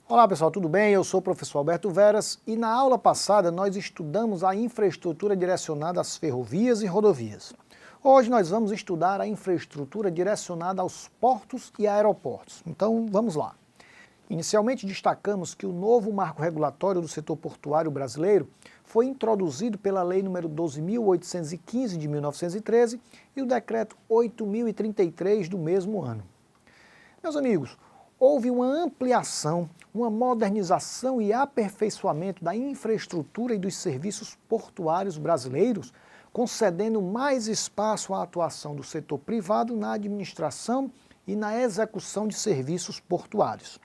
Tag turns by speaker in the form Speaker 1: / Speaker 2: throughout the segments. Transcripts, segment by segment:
Speaker 1: Olá pessoal, tudo bem? Eu sou o professor Alberto Veras e na aula passada nós estudamos a infraestrutura direcionada às ferrovias e rodovias. Hoje nós vamos estudar a infraestrutura direcionada aos portos e aeroportos. Então vamos lá. Inicialmente destacamos que o novo marco regulatório do setor portuário brasileiro foi introduzido pela Lei nº 12.815 de 1913 e o Decreto 8.033 do mesmo ano. Meus amigos, houve uma ampliação, uma modernização e aperfeiçoamento da infraestrutura e dos serviços portuários brasileiros, concedendo mais espaço à atuação do setor privado na administração e na execução de serviços portuários.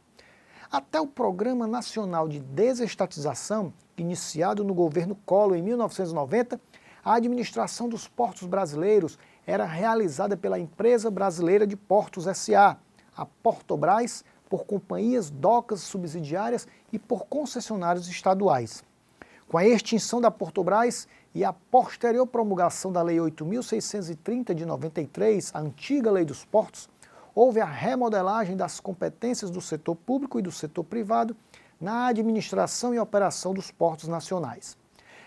Speaker 1: Até o Programa Nacional de Desestatização, iniciado no governo Collor em 1990, a administração dos portos brasileiros era realizada pela Empresa Brasileira de Portos S.A., a Portobras, por companhias docas subsidiárias e por concessionários estaduais. Com a extinção da Portobras e a posterior promulgação da Lei 8.630 de 93, a antiga Lei dos Portos, houve a remodelagem das competências do setor público e do setor privado na administração e operação dos portos nacionais.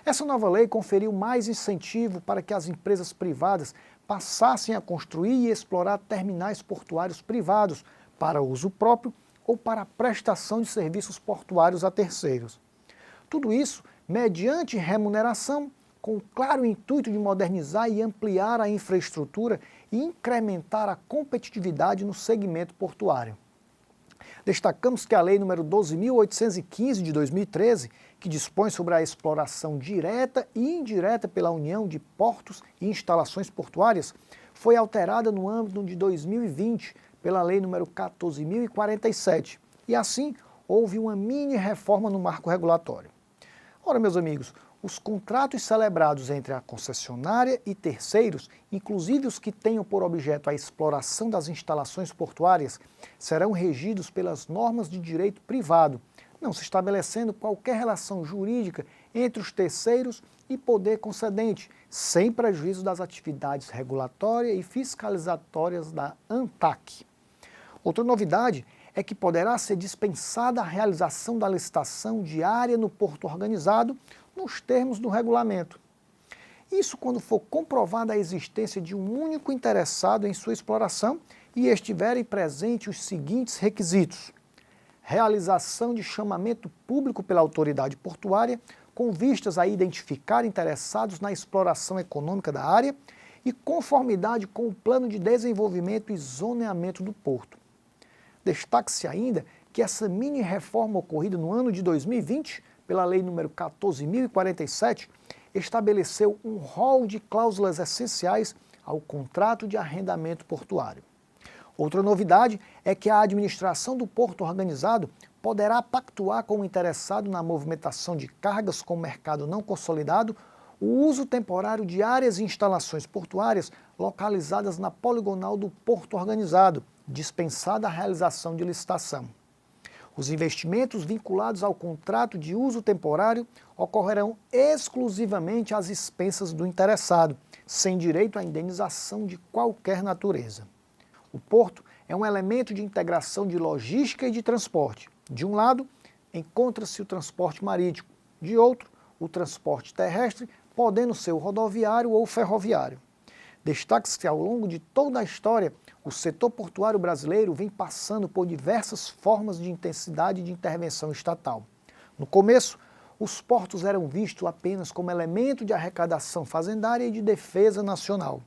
Speaker 1: Essa nova lei conferiu mais incentivo para que as empresas privadas passassem a construir e explorar terminais portuários privados para uso próprio ou para a prestação de serviços portuários a terceiros. Tudo isso mediante remuneração, com o claro intuito de modernizar e ampliar a infraestrutura e incrementar a competitividade no segmento portuário. Destacamos que a Lei nº 12.815 de 2013, que dispõe sobre a exploração direta e indireta pela União de Portos e Instalações Portuárias, foi alterada no âmbito de 2020 pela Lei nº 14.047, e assim houve uma mini-reforma no marco regulatório. Ora, meus amigos, os contratos celebrados entre a concessionária e terceiros, inclusive os que tenham por objeto a exploração das instalações portuárias, serão regidos pelas normas de direito privado, não se estabelecendo qualquer relação jurídica entre os terceiros e poder concedente, sem prejuízo das atividades regulatórias e fiscalizatórias da ANTAQ. Outra novidade é que poderá ser dispensada a realização da licitação diária no porto organizado nos termos do regulamento. Isso quando for comprovada a existência de um único interessado em sua exploração e estiverem presentes os seguintes requisitos: realização de chamamento público pela autoridade portuária com vistas a identificar interessados na exploração econômica da área e conformidade com o plano de desenvolvimento e zoneamento do porto. Destaque-se ainda que essa mini-reforma ocorrida no ano de 2020, pela Lei nº 14.047, estabeleceu um rol de cláusulas essenciais ao contrato de arrendamento portuário. Outra novidade é que a administração do porto organizado poderá pactuar com o interessado na movimentação de cargas com o mercado não consolidado o uso temporário de áreas e instalações portuárias localizadas na poligonal do porto organizado, dispensada a realização de licitação. Os investimentos vinculados ao contrato de uso temporário ocorrerão exclusivamente às expensas do interessado, sem direito à indenização de qualquer natureza. O porto é um elemento de integração de logística e de transporte. De um lado, encontra-se o transporte marítimo, de outro, o transporte terrestre, podendo ser o rodoviário ou ferroviário. Destaque-se que ao longo de toda a história, o setor portuário brasileiro vem passando por diversas formas de intensidade de intervenção estatal. No começo, os portos eram vistos apenas como elemento de arrecadação fazendária e de defesa nacional.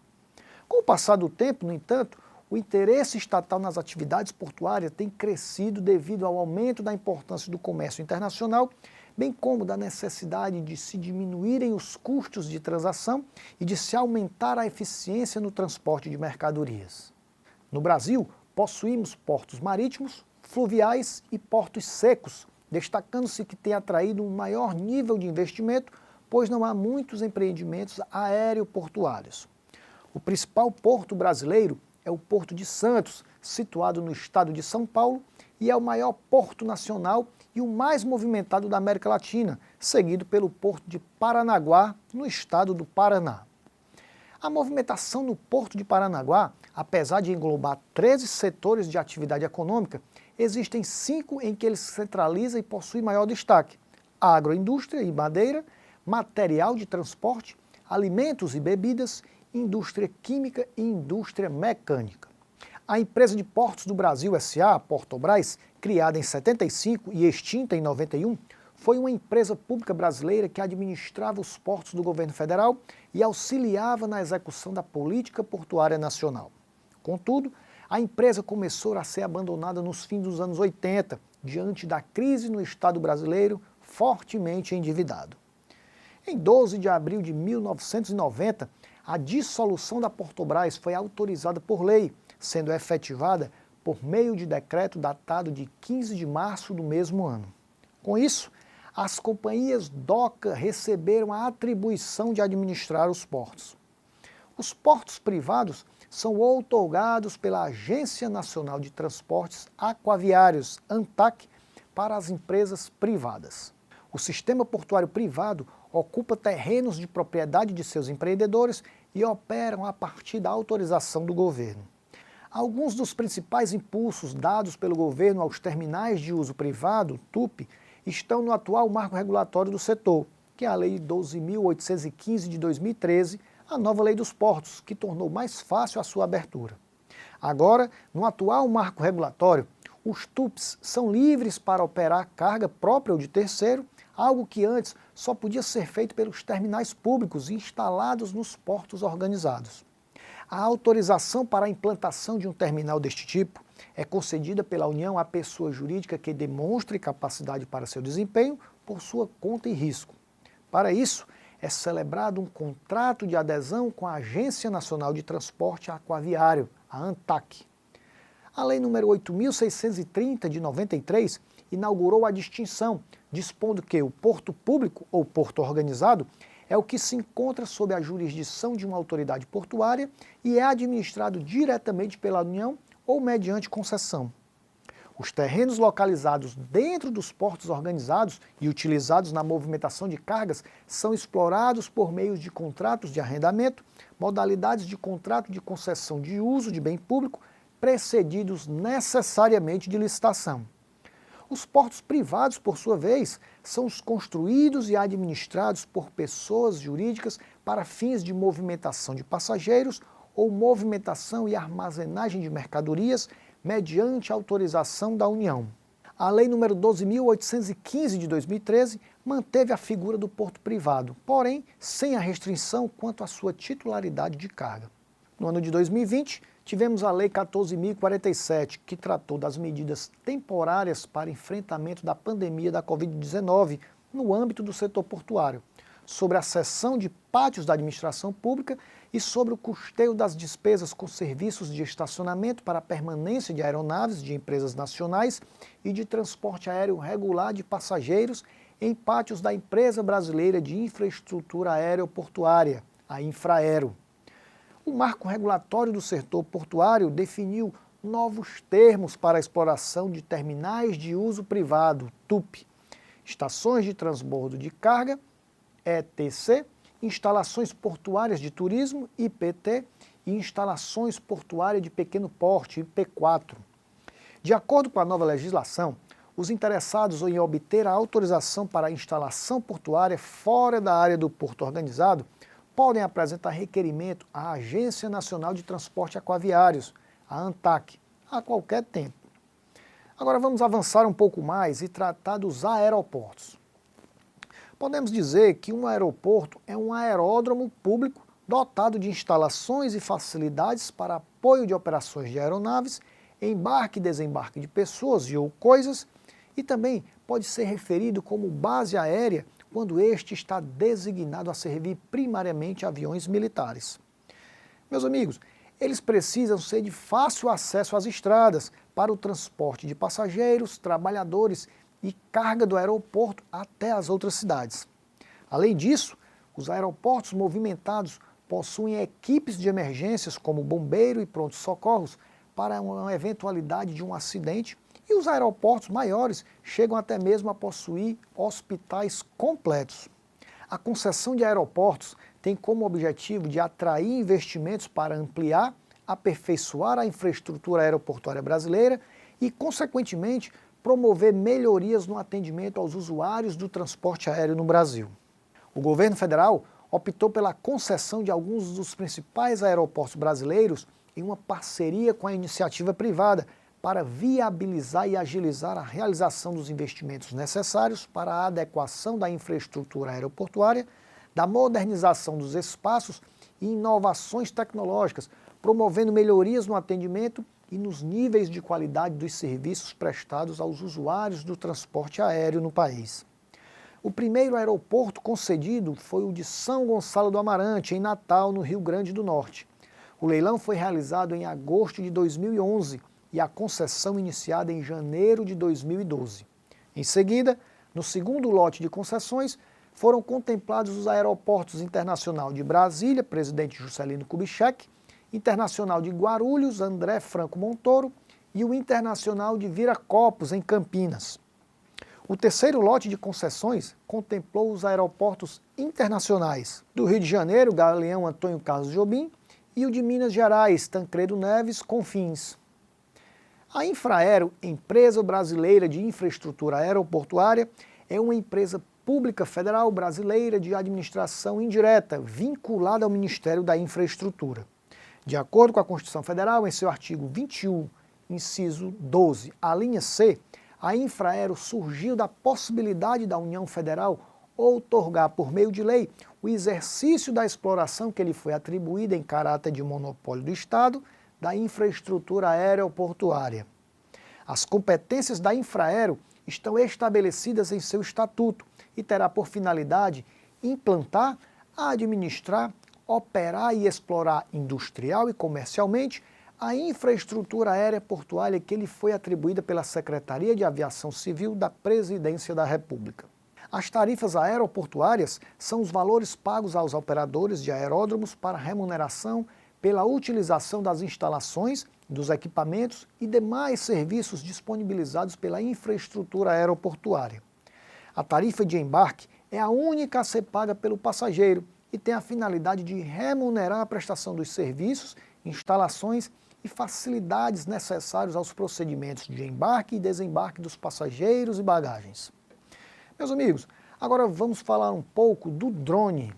Speaker 1: Com o passar do tempo, no entanto, o interesse estatal nas atividades portuárias tem crescido devido ao aumento da importância do comércio internacional, bem como da necessidade de se diminuírem os custos de transação e de se aumentar a eficiência no transporte de mercadorias. No Brasil, possuímos portos marítimos, fluviais e portos secos, destacando-se que tem atraído um maior nível de investimento, pois não há muitos empreendimentos aeroportuários. O principal porto brasileiro é o Porto de Santos, situado no estado de São Paulo, e é o maior porto nacional e o mais movimentado da América Latina, seguido pelo Porto de Paranaguá, no estado do Paraná. A movimentação no Porto de Paranaguá Apesar de englobar 13 setores de atividade econômica, existem 5 em que ele se centraliza e possui maior destaque: agroindústria e madeira, material de transporte, alimentos e bebidas, indústria química e indústria mecânica. A Empresa de Portos do Brasil S.A., a Portobras, criada em 75 e extinta em 91, foi uma empresa pública brasileira que administrava os portos do governo federal e auxiliava na execução da política portuária nacional. Contudo, a empresa começou a ser abandonada nos fins dos anos 80, diante da crise no Estado brasileiro, fortemente endividado. Em 12 de abril de 1990, a dissolução da Portobras foi autorizada por lei, sendo efetivada por meio de decreto datado de 15 de março do mesmo ano. Com isso, as companhias DOCA receberam a atribuição de administrar os portos. Os portos privados são outorgados pela Agência Nacional de Transportes Aquaviários, ANTAQ, para as empresas privadas. O sistema portuário privado ocupa terrenos de propriedade de seus empreendedores e operam a partir da autorização do governo. Alguns dos principais impulsos dados pelo governo aos terminais de uso privado, TUP, estão no atual marco regulatório do setor, que é a Lei 12.815 de 2013, a nova Lei dos Portos, que tornou mais fácil a sua abertura. Agora, no atual marco regulatório, os TUPs são livres para operar carga própria ou de terceiro, algo que antes só podia ser feito pelos terminais públicos instalados nos portos organizados. A autorização para a implantação de um terminal deste tipo é concedida pela União à pessoa jurídica que demonstre capacidade para seu desempenho por sua conta e risco. Para isso, é celebrado um contrato de adesão com a Agência Nacional de Transporte Aquaviário, a ANTAQ. A Lei nº 8.630 de 93 inaugurou a distinção, dispondo que o porto público ou porto organizado é o que se encontra sob a jurisdição de uma autoridade portuária e é administrado diretamente pela União ou mediante concessão. Os terrenos localizados dentro dos portos organizados e utilizados na movimentação de cargas são explorados por meio de contratos de arrendamento, modalidades de contrato de concessão de uso de bem público, precedidos necessariamente de licitação. Os portos privados, por sua vez, são os construídos e administrados por pessoas jurídicas para fins de movimentação de passageiros ou movimentação e armazenagem de mercadorias mediante autorização da União. A Lei nº 12.815 de 2013 manteve a figura do porto privado, porém sem a restrição quanto à sua titularidade de carga. No ano de 2020, tivemos a Lei 14.047, que tratou das medidas temporárias para enfrentamento da pandemia da Covid-19 no âmbito do setor portuário, sobre a cessão de pátios da administração pública e sobre o custeio das despesas com serviços de estacionamento para a permanência de aeronaves de empresas nacionais e de transporte aéreo regular de passageiros em pátios da Empresa Brasileira de Infraestrutura Aeroportuária, a Infraero. O marco regulatório do setor portuário definiu novos termos para a exploração de terminais de uso privado, TUP, estações de transbordo de carga, ETC, instalações portuárias de turismo, IPT, e instalações portuárias de pequeno porte, IP4. De acordo com a nova legislação, os interessados em obter a autorização para a instalação portuária fora da área do porto organizado podem apresentar requerimento à Agência Nacional de Transporte Aquaviários, a ANTAQ, a qualquer tempo. Agora vamos avançar um pouco mais e tratar dos aeroportos. Podemos dizer que um aeroporto é um aeródromo público dotado de instalações e facilidades para apoio de operações de aeronaves, embarque e desembarque de pessoas e ou coisas, e também pode ser referido como base aérea quando este está designado a servir primariamente aviões militares. Meus amigos, eles precisam ser de fácil acesso às estradas para o transporte de passageiros, trabalhadores e carga do aeroporto até as outras cidades. Além disso, os aeroportos movimentados possuem equipes de emergências como bombeiro e pronto-socorros para uma eventualidade de um acidente, e os aeroportos maiores chegam até mesmo a possuir hospitais completos. A concessão de aeroportos tem como objetivo de atrair investimentos para ampliar, aperfeiçoar a infraestrutura aeroportuária brasileira e, consequentemente, promover melhorias no atendimento aos usuários do transporte aéreo no Brasil. O governo federal optou pela concessão de alguns dos principais aeroportos brasileiros em uma parceria com a iniciativa privada para viabilizar e agilizar a realização dos investimentos necessários para a adequação da infraestrutura aeroportuária, da modernização dos espaços e inovações tecnológicas, promovendo melhorias no atendimento e nos níveis de qualidade dos serviços prestados aos usuários do transporte aéreo no país. O primeiro aeroporto concedido foi o de São Gonçalo do Amarante, em Natal, no Rio Grande do Norte. O leilão foi realizado em agosto de 2011 e a concessão iniciada em janeiro de 2012. Em seguida, no segundo lote de concessões, foram contemplados os aeroportos Internacional de Brasília, Presidente Juscelino Kubitschek, Internacional de Guarulhos, André Franco Montoro, e o Internacional de Viracopos, em Campinas. O terceiro lote de concessões contemplou os aeroportos internacionais do Rio de Janeiro, Galeão Antônio Carlos Jobim, e o de Minas Gerais, Tancredo Neves, Confins. A Infraero, empresa brasileira de infraestrutura aeroportuária, é uma empresa pública federal brasileira de administração indireta, vinculada ao Ministério da Infraestrutura. De acordo com a Constituição Federal, em seu artigo 21, inciso 12, a linha C, a Infraero surgiu da possibilidade da União Federal outorgar por meio de lei o exercício da exploração que lhe foi atribuída em caráter de monopólio do Estado da infraestrutura aeroportuária. As competências da Infraero estão estabelecidas em seu estatuto e terá por finalidade implantar, administrar, operar e explorar industrial e comercialmente a infraestrutura aérea portuária que lhe foi atribuída pela Secretaria de Aviação Civil da Presidência da República. As tarifas aeroportuárias são os valores pagos aos operadores de aeródromos para remuneração pela utilização das instalações, dos equipamentos e demais serviços disponibilizados pela infraestrutura aeroportuária. A tarifa de embarque é a única a ser paga pelo passageiro e tem a finalidade de remunerar a prestação dos serviços, instalações e facilidades necessários aos procedimentos de embarque e desembarque dos passageiros e bagagens. Meus amigos, agora vamos falar um pouco do drone.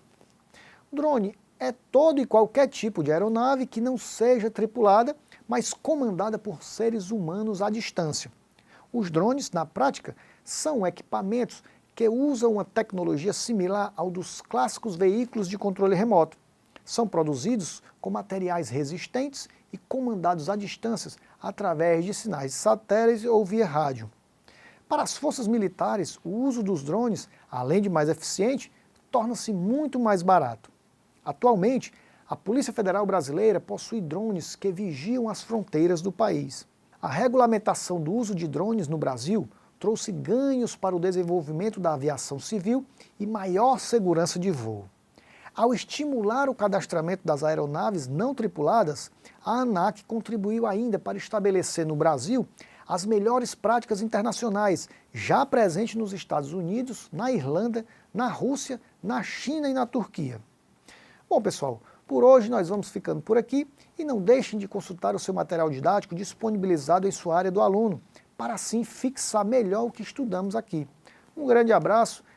Speaker 1: O drone é todo e qualquer tipo de aeronave que não seja tripulada, mas comandada por seres humanos à distância. Os drones, na prática, são equipamentos que usam uma tecnologia similar ao dos clássicos veículos de controle remoto. São produzidos com materiais resistentes e comandados à distância através de sinais de satélite ou via rádio. Para as forças militares, o uso dos drones, além de mais eficiente, torna-se muito mais barato. Atualmente, a Polícia Federal Brasileira possui drones que vigiam as fronteiras do país. A regulamentação do uso de drones no Brasil trouxe ganhos para o desenvolvimento da aviação civil e maior segurança de voo. Ao estimular o cadastramento das aeronaves não tripuladas, a ANAC contribuiu ainda para estabelecer no Brasil as melhores práticas internacionais, já presentes nos Estados Unidos, na Irlanda, na Rússia, na China e na Turquia. Bom, pessoal, por hoje nós vamos ficando por aqui e não deixem de consultar o seu material didático disponibilizado em sua área do aluno, para assim fixar melhor o que estudamos aqui. Um grande abraço